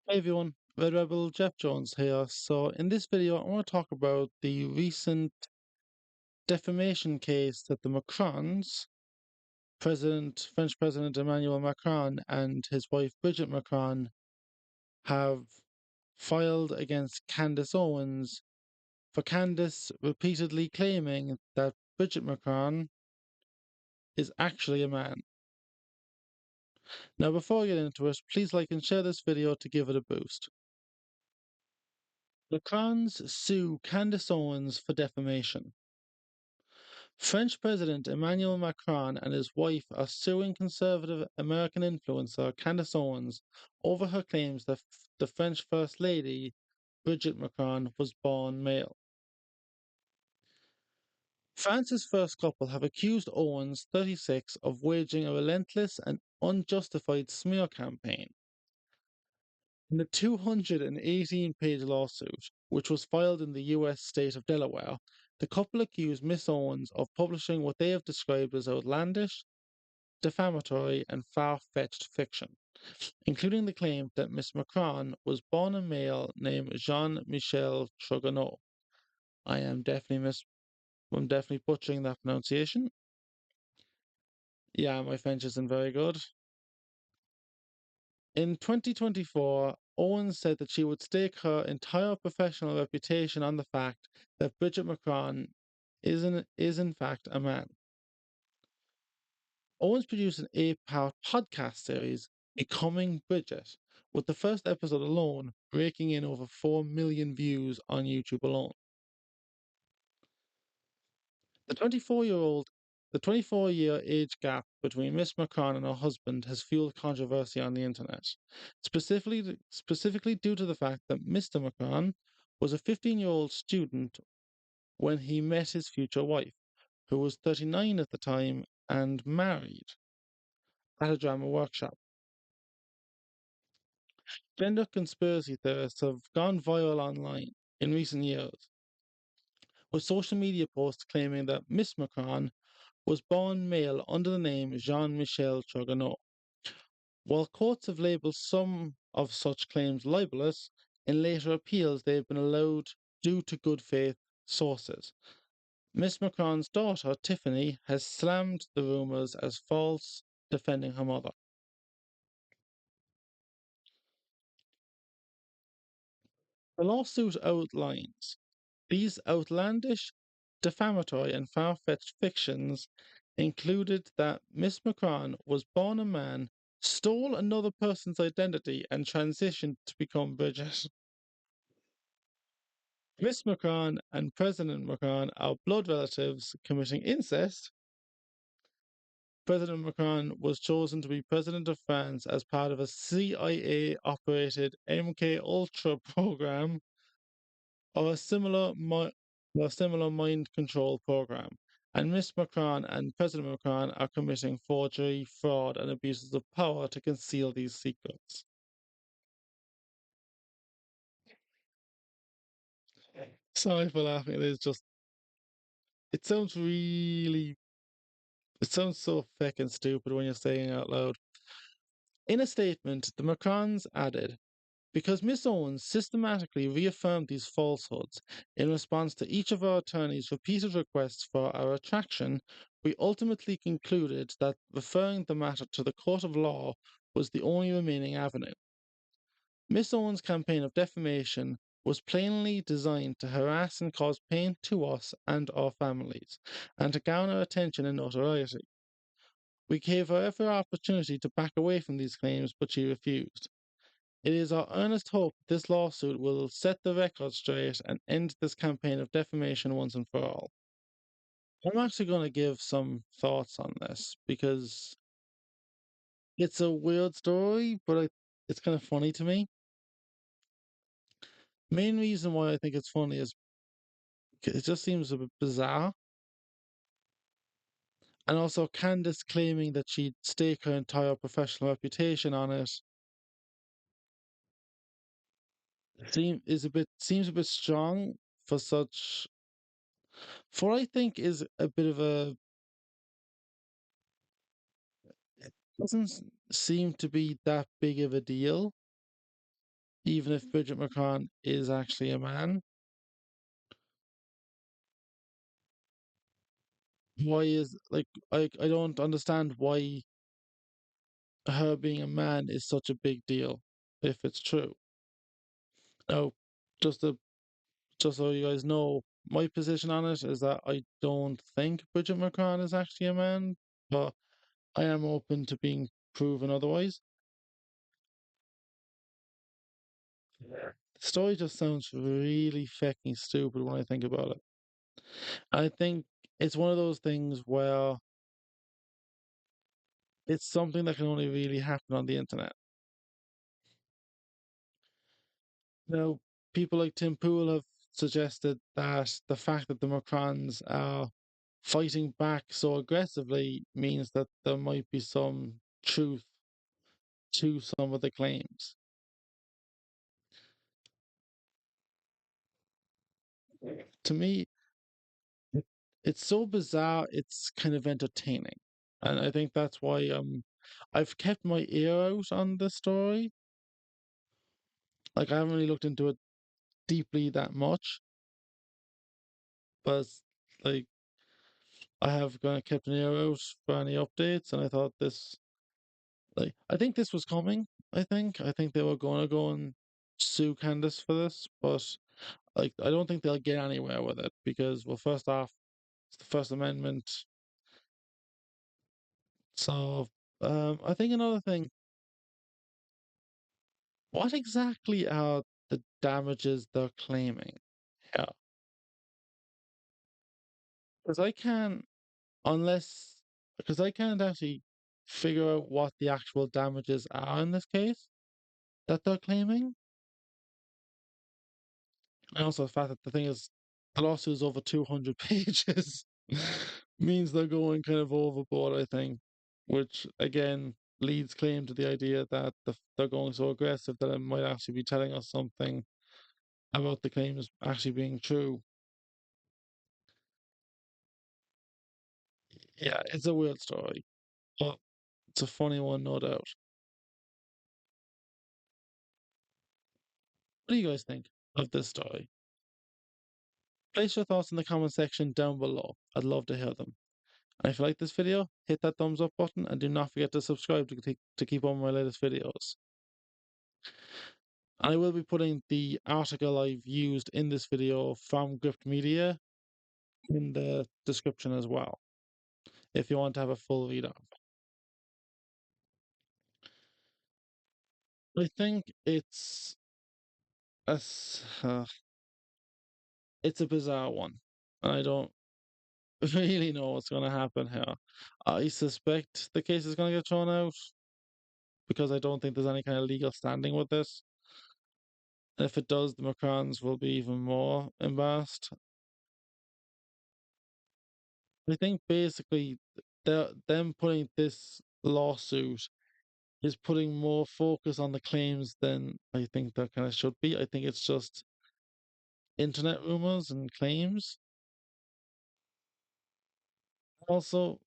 Hey everyone, Red Rebel Jeff Jones here. So, in this video, I want to talk about the recent defamation case that the Macrons, French President Emmanuel Macron and his wife Brigitte Macron, have filed against Candace Owens for Candace repeatedly claiming that Brigitte Macron is actually a man. Now, before I get into it, please like and share this video to give it a boost. Macrons sue Candace Owens for defamation. French President Emmanuel Macron and his wife are suing conservative American influencer Candace Owens over her claims that the French First Lady, Brigitte Macron, was born male. France's first couple have accused Owens, 36, of waging a relentless and unjustified smear campaign. In the 218-page lawsuit, which was filed in the US state of Delaware, the couple accused Miss Owens of publishing what they have described as outlandish, defamatory, and far-fetched fiction, including the claim that Miss Macron was born a male named Jean-Michel Trogonot. I'm definitely butchering that pronunciation. Yeah, my French isn't very good. In 2024, Owens said that she would stake her entire professional reputation on the fact that Brigitte Macron is in fact a man. Owens produced an 8-part podcast series, Becoming Bridget, with the first episode alone raking in over 4 million views on YouTube alone. The 24-year age gap between Miss Macron and her husband has fueled controversy on the internet, specifically due to the fact that Mr. Macron was a 15-year-old student when he met his future wife, who was 39 at the time and married, at a drama workshop. Gender conspiracy theorists have gone viral online in recent years, with social media posts claiming that Miss Macron was born male under the name Jean-Michel Trogonot. While courts have labelled some of such claims libelous, in later appeals they have been allowed due to good faith sources. Miss Macron's daughter, Tiffany, has slammed the rumours as false, defending her mother. The lawsuit outlines these outlandish, defamatory, and far fetched fictions included that Miss Macron was born a man, stole another person's identity, and transitioned to become Brigitte. Miss Macron and President Macron are blood relatives committing incest. President Macron was chosen to be president of France as part of a CIA-operated MK Ultra program or a similar mind control program. And Miss Macron and President Macron are committing forgery, fraud, and abuses of power to conceal these secrets. Sorry for laughing. It sounds it sounds so thick and stupid when you're saying it out loud. In a statement, the Macrons added, because Miss Owens systematically reaffirmed these falsehoods in response to each of our attorneys' repeated requests for our retraction, we ultimately concluded that referring the matter to the court of law was the only remaining avenue. Miss Owens' campaign of defamation was plainly designed to harass and cause pain to us and our families, and to garner attention and notoriety. We gave her every opportunity to back away from these claims, but she refused. It is our earnest hope this lawsuit will set the record straight and end this campaign of defamation once and for all. I'm actually going to give some thoughts on this because it's a weird story, but it's kind of funny to me. Main reason why I think it's funny is it just seems a bit bizarre. And also Candace claiming that she'd stake her entire professional reputation on it seems a bit strong for what I think is a bit of a doesn't seem to be that big of a deal. even if Brigitte Macron is actually a man. Why is like I don't understand why her being a man is such a big deal if it's true. Now, just to just so you guys know, my position on it is that I don't think Brigitte Macron is actually a man, but I am open to being proven otherwise. Yeah. The story just sounds really fucking stupid when I think about it. I think it's one of those things where it's something that can only really happen on the internet. Now, people like Tim Pool have suggested that the fact that the Macrons are fighting back so aggressively means that there might be some truth to some of the claims. To me, it- it's so bizarre, it's kind of entertaining. And I think that's why I've kept my ear out on the story. Like I haven't really looked into it deeply that much, but like I have kind of kept an ear out for any updates, and I thought this, like, I think this was coming. I think they were going to go and sue Candace for this, but like, I don't think they'll get anywhere with it because, well, first off, it's the First Amendment. So, I think another thing, what exactly are the damages they're claiming? Yeah, because I can't, unless, because I can't actually figure out what the actual damages are in this case that they're claiming. And also the fact that the thing is, the lawsuit is over 200 pages means they're going kind of overboard, I think, which again leads claim to the idea that they're going so aggressive that it might actually be telling us something about the claims actually being true. Yeah, it's a weird story, but it's a funny one, no doubt. What do you guys think of this story? Place your thoughts in the comment section down below. I'd love to hear them. And if you like this video, hit that thumbs up button and do not forget to subscribe to keep on my latest videos. I will be putting the article I've used in this video from Grift Media in the description as well, if you want to have a full read up. I think a, s- uh, it's a bizarre one. I don't really know what's going to happen here. I suspect the case is going to get thrown out because I don't think there's any kind of legal standing with this. And if it does, the Macrons will be even more embarrassed. I think basically them putting this lawsuit is putting more focus on the claims than I think there kind of should be. I think it's just internet rumors and claims. Also,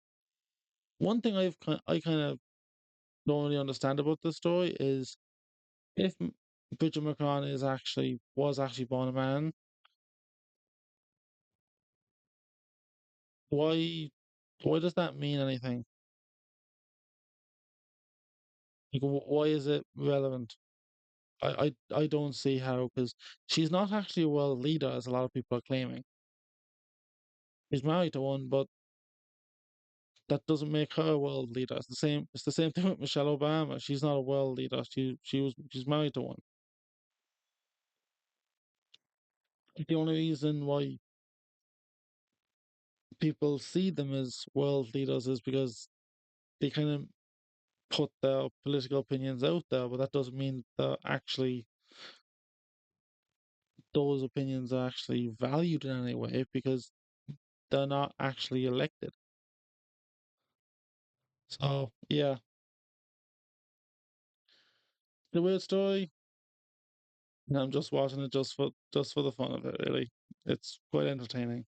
one thing I kind of don't really understand about this story is if Bridget Macron was actually born a man, why why does that mean anything? Like, why is it relevant? I don't see how, because she's not actually a world leader as a lot of people are claiming. She's married to one, but that doesn't make her a world leader. It's the same thing with Michelle Obama. She's not a world leader. She's married to one. The only reason why people see them as world leaders is because they kind of put their political opinions out there, but that doesn't mean that actually those opinions are actually valued in any way because they're not actually elected. So yeah, the weird story. And I'm just watching it just for the fun of it. Really, it's quite entertaining.